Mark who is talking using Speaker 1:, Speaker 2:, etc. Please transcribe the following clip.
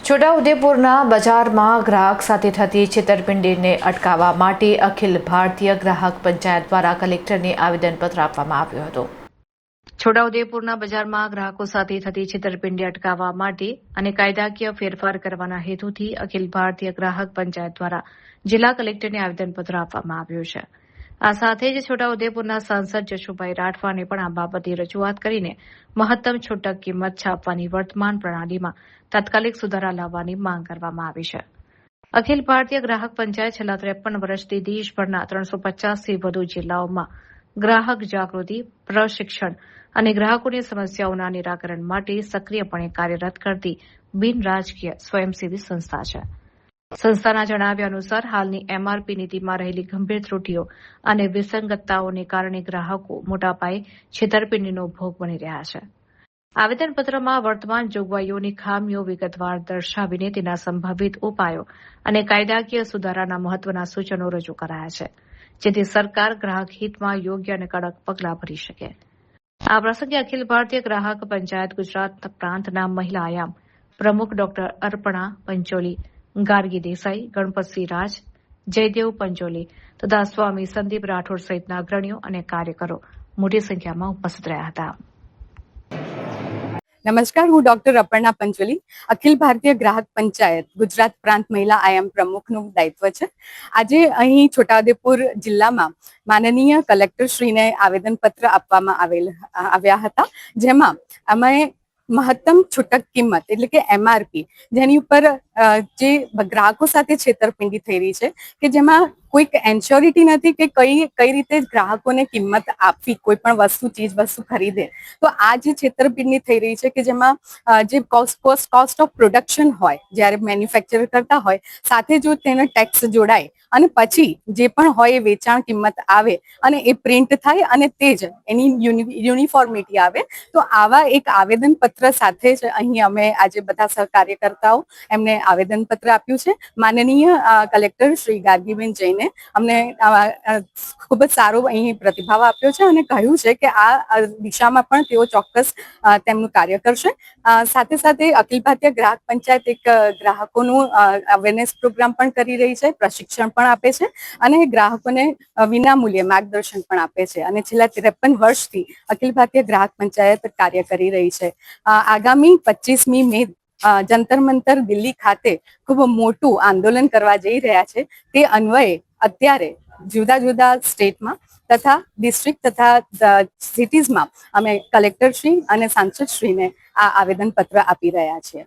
Speaker 1: છોટાઉદેપુરના બજારમાં ગ્રાહક સાથે થતી છેતરપિંડીને અટકાવવા માટે અખિલ ભારતીય ગ્રાહક પંચાયત દ્વારા કલેક્ટરને આવેદનપત્ર આપવામાં આવ્યું હતું। છોટાઉદેપુરના બજારમાં ગ્રાહકો સાથે થતી છેતરપિંડી અટકાવવા માટે અને કાયદાકીય ફેરફાર કરવાના હેતુથી અખિલ ભારતીય ગ્રાહક પંચાયત દ્વારા જિલ્લા કલેક્ટરને આવેદનપત્ર આપવામાં આવ્યું છે। આ સાથે જ છોટાઉદેપુરના સાંસદ જશુભાઈ રાઠવાને પણ આ બાબતે રજૂઆત કરીને મહત્તમ છૂટક કિંમત છાપવાની વર્તમાન પ્રણાલીમાં તાત્કાલિક સુધારા લાવવાની માંગ કરવામાં આવી છે। અખિલ ભારતીય ગ્રાહક પંચાયત છેલ્લા 53 વર્ષથી દેશભરના 350થી વધુ જિલ્લાઓમાં ગ્રાહક જાગૃતિ, પ્રશિક્ષણ અને ગ્રાહકોની સમસ્યાઓના નિરાકરણ માટે સક્રિયપણે કાર્યરત કરતી બિન રાજકીય સ્વયંસેવી સંસ્થા છે। સંસ્થાના જણાવ્યા અનુસાર હાલની એમઆરપી નીતિમાં રહેલી ગંભીર ત્રુટીઓ અને વિસંગતતાઓને કારણે ગ્રાહકો મોટા પાયે છેતરપિંડીનો ભોગ બની રહ્યા છે। આવેદનપત્રમાં વર્તમાન જોગવાઈઓની ખામીઓ વિગતવાર દર્શાવીને તેના સંભવિત ઉપાયો અને કાયદાકીય સુધારાના મહત્વના સૂચનો રજૂ કરાયા છે, જેથી સરકાર ગ્રાહક હિતમાં યોગ્ય અને કડક પગલાં ભરી શકે। આ પ્રસંગે અખિલ ભારતીય ગ્રાહક પંચાયત ગુજરાત પ્રાંતના મહિલા આયામ પ્રમુખ ડોક્ટર અર્પણા પંચોલી, ગાર્ગી દેસાઈ, ગણપતસિંહ રાજ, જયદેવ પંચોલી તથા સ્વામી સંદીપ રાઠોડ સહિતના અગ્રણીઓ અને કાર્યકરો મોટી સંખ્યામાં ઉપસ્થિત રહ્યા હતા।
Speaker 2: નમસ્કાર, હું ડોક્ટર અપર્ણા પંચોલી, અખિલ ભારતીય ગ્રાહક પંચાયત ગુજરાત પ્રાંત મહિલા આયામ પ્રમુખનું દાયિત્વ છે। આજે અહીં છોટાઉદેપુર જિલ્લામાં માનનીય કલેક્ટરશ્રીને આવેદનપત્ર આપવામાં આવ્યા હતા, જેમાં અમે મહત્તમ છૂટક કિંમત એટલે કે એમઆરપી જેની ઉપર જે ગ્રાહકો સાથે છેતરપિંડી થઈ રહી છે કે જેમાં કોઈક એન્શ્યોરિટી નથી કે કઈ રીતે ગ્રાહકોને કિંમત આપવી કોઈ પણ ચીજ વસ્તુ ખરીદે, તો આ જે છેતરપિંડી થઈ રહી છે કે જેમાં જે કોસ્ટ ઓફ પ્રોડક્શન હોય, જ્યારે મેન્યુફેક્ચર કરતા હોય સાથે જો તેનો ટેક્સ જોડાય અને પછી જે પણ હોય એ વેચાણ કિંમત આવે અને એ પ્રિન્ટ થાય અને તે જ એની યુનિફોર્મિટી આવે, તો આવા એક આવેદનપત્ર સાથે જ અહીં અમે આજે બધા સહકાર્યકર્તાઓ એમને આવેદનપત્ર આપ્યું છે। માનનીય કલેક્ટર શ્રી ગાર્ગીબેન જૈને અમને ખૂબ જ સારો અહીં પ્રતિભાવ આપ્યો છે અને કહ્યું છે કે આ દિશામાં પણ તેઓ ચોક્કસ તેમનું કાર્ય કરશે। સાથે સાથે અખિલ ભારતીય ગ્રાહક પંચાયત એક ગ્રાહકોનું અવેરનેસ પ્રોગ્રામ પણ કરી રહી છે, પ્રશિક્ષણ પણ આપે છે અને ગ્રાહકોને વિનામૂલ્યે માર્ગદર્શન પણ આપે છે અને છેલ્લા 53 વર્ષથી અખિલ ભારતીય ગ્રાહક પંચાયત કાર્ય કરી રહી છે। આગામી 25મી મે જંતર મંતર દિલ્હી ખાતે ખૂબ મોટું આંદોલન કરવા જઈ રહ્યા છે, તે અન્વયે અત્યારે જુદા જુદા સ્ટેટમાં તથા ડિસ્ટ્રિક્ટ તથા સિટીઝમાં અમે કલેક્ટરશ્રી અને સાંસદશ્રીને આ આવેદનપત્ર આપી રહ્યા છીએ।